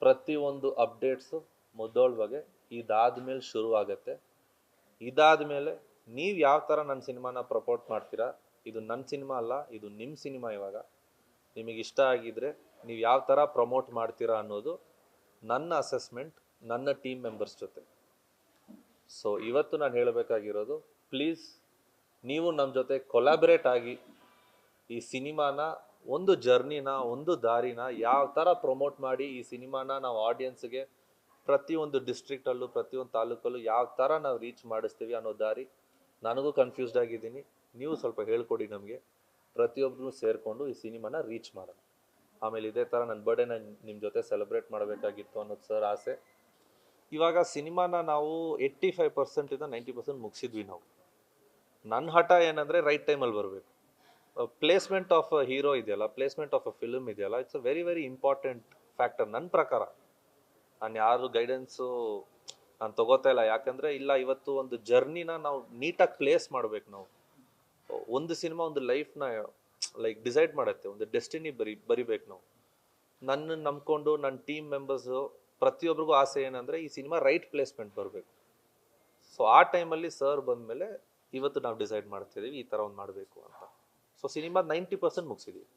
ಪ್ರತಿಯೊಂದು ಅಪ್ಡೇಟ್ಸು ಮುದ್ದೋಳ್ ಬಗ್ಗೆ ಇದಾದ್ಮೇಲೆ ಶುರು ಆಗುತ್ತೆ. ಇದಾದ್ಮೇಲೆ ನೀವು ಯಾವ ಥರ ನನ್ನ ಸಿನಿಮಾನ ಪ್ರಪೋರ್ಟ್ ಮಾಡ್ತೀರಾ, ಇದು ನನ್ನ ಸಿನಿಮಾ ಅಲ್ಲ, ಇದು ನಿಮ್ಮ ಸಿನಿಮಾ. ಇವಾಗ ನಿಮಗೆ ಇಷ್ಟ ಆಗಿದ್ರೆ ನೀವು ಯಾವ ಥರ ಪ್ರಮೋಟ್ ಮಾಡ್ತೀರಾ ಅನ್ನೋದು ನನ್ನ ಅಸೆಸ್ಮೆಂಟ್ ನನ್ನ ಟೀಮ್ ಮೆಂಬರ್ಸ್ ಜೊತೆ. ಸೊ ಇವತ್ತು ನಾನು ಹೇಳಬೇಕಾಗಿರೋದು, ಪ್ಲೀಸ್ ನೀವು ನಮ್ಮ ಜೊತೆ ಕೊಲಾಬ್ರೇಟ್ ಆಗಿ ಈ ಸಿನಿಮಾನ ಒಂದು ಜರ್ನಿನ, ಒಂದು ದಾರಿನ ಯಾವ ಥರ ಪ್ರಮೋಟ್ ಮಾಡಿ ಈ ಸಿನಿಮಾನ ನಾವು ಆಡಿಯನ್ಸ್ಗೆ ಪ್ರತಿಯೊಂದು ಡಿಸ್ಟ್ರಿಕ್ಟಲ್ಲೂ ಪ್ರತಿಯೊಂದು ತಾಲೂಕಲ್ಲೂ ಯಾವ ಥರ ನಾವು ರೀಚ್ ಮಾಡಿಸ್ತೀವಿ ಅನ್ನೋ ದಾರಿ ನನಗೂ ಕನ್ಫ್ಯೂಸ್ಡ್ ಆಗಿದ್ದೀನಿ. ನೀವು ಸ್ವಲ್ಪ ಹೇಳ್ಕೊಡಿ ನಮಗೆ, ಪ್ರತಿಯೊಬ್ಬರೂ ಸೇರಿಕೊಂಡು ಈ ಸಿನಿಮಾನ ರೀಚ್ ಮಾಡೋಣ. ಆಮೇಲೆ ಇದೇ ಥರ ನನ್ನ ಬರ್ಡೇನ ನಿಮ್ಮ ಜೊತೆ ಸೆಲೆಬ್ರೇಟ್ ಮಾಡಬೇಕಾಗಿತ್ತು ಅನ್ನೋದು ಸರ್ ಆಸೆ. ಇವಾಗ ಸಿನಿಮಾನ ನಾವು 85% 90% ಮುಗಿಸಿದ್ವಿ ನಾವು. ನನ್ನ ಹಠ ಏನಂದರೆ ರೈಟ್ ಟೈಮಲ್ಲಿ ಬರಬೇಕು. ಪ್ಲೇಸ್ಮೆಂಟ್ ಆಫ್ ಅ ಹೀರೋ ಇದೆಯಲ್ಲ, ಪ್ಲೇಸ್ಮೆಂಟ್ ಆಫ್ ಅ ಫಿಲ್ಮ್ ಇದೆಯಲ್ಲ, it's a very very important factor ನನ್ನ ಪ್ರಕಾರ. ನಾನು ಯಾರು ಗೈಡೆನ್ಸು ನಾನು ತಗೋತಾ ಇಲ್ಲ. ಯಾಕಂದರೆ ಇಲ್ಲ, ಇವತ್ತು ಒಂದು ಜರ್ನಿನ ನಾವು ನೀಟಾಗಿ ಪ್ಲೇಸ್ ಮಾಡಬೇಕು. ನಾವು ಒಂದು ಸಿನಿಮಾ ಒಂದು ಲೈಫ್ನ ಲೈಕ್ ಡಿಸೈಡ್ ಮಾಡುತ್ತೆ, ಒಂದು ಡೆಸ್ಟಿನಿ ಬರಿಬೇಕು ನಾವು. ನನ್ನನ್ನು ನಂಬ್ಕೊಂಡು ನನ್ನ ಟೀಮ್ ಮೆಂಬರ್ಸು ಪ್ರತಿಯೊಬ್ಬರಿಗೂ ಆಸೆ ಏನಂದರೆ ಈ ಸಿನಿಮಾ ರೈಟ್ ಪ್ಲೇಸ್ಮೆಂಟ್ ಬರಬೇಕು. ಸೊ ಆ ಟೈಮಲ್ಲಿ ಸರ್ ಬಂದಮೇಲೆ ಇವತ್ತು ನಾವು ಡಿಸೈಡ್ ಮಾಡ್ತಿದ್ದೀವಿ ಈ ಥರ ಒಂದು ಮಾಡಬೇಕು ಅಂತ. So cinema 90% ಮುಗಿಸಿದ್ದೀವಿ.